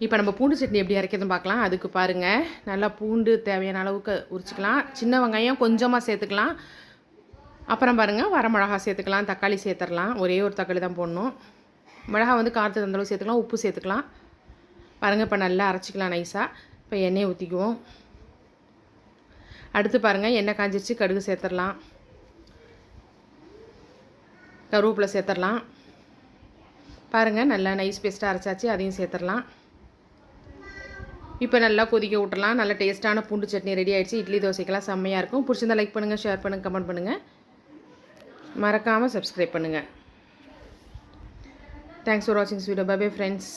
இப்போ நம்ம பூண்டு சட்னி எப்படி அரைக்கிறதுன்னு பார்க்கலாம். அதுக்கு பாருங்கள், நல்லா பூண்டு தேவையான அளவுக்கு உரிச்சிக்கலாம். சின்ன வெங்காயம் கொஞ்சமாக சேர்த்துக்கலாம். அப்புறம் பாருங்கள், வரமிளகா சேர்த்துக்கலாம், தக்காளி சேர்த்துடலாம். ஒரே ஒரு தக்காளி தான் போடணும். மிளகா வந்து காரத்துக்கு அந்தளவு சேர்த்துக்கலாம், உப்பு சேர்த்துக்கலாம். பாருங்கள், இப்போ நல்லா அரைச்சிக்கலாம் நைஸாக. இப்போ எண்ணெயை ஊற்றிக்குவோம். அடுத்து பாருங்கள், எண்ணெய் காஞ்சிருச்சு, கடுகு சேர்த்துடலாம், கருவேப்பிலை சேர்த்துடலாம். பாருங்கள், நல்லா நைஸ் பேஸ்ட்டாக அரைச்சாச்சு, அதையும் சேர்த்துடலாம். இப்போ நல்லா கொதிக்க விட்டுறலாம். நல்ல டேஸ்ட்டான பூண்டு சட்னி ரெடி ஆகிடுச்சு. இட்லி தோசைக்கெல்லாம் செம்மையாக இருக்கும். பிடிச்சிருந்தா லைக் பண்ணுங்கள், ஷேர் பண்ணுங்கள், கமெண்ட் பண்ணுங்கள். மறக்காமல் சப்ஸ்கிரைப் பண்ணுங்கள். தேங்க்ஸ் ஃபார் வாட்சிங் this video. Bye bye friends.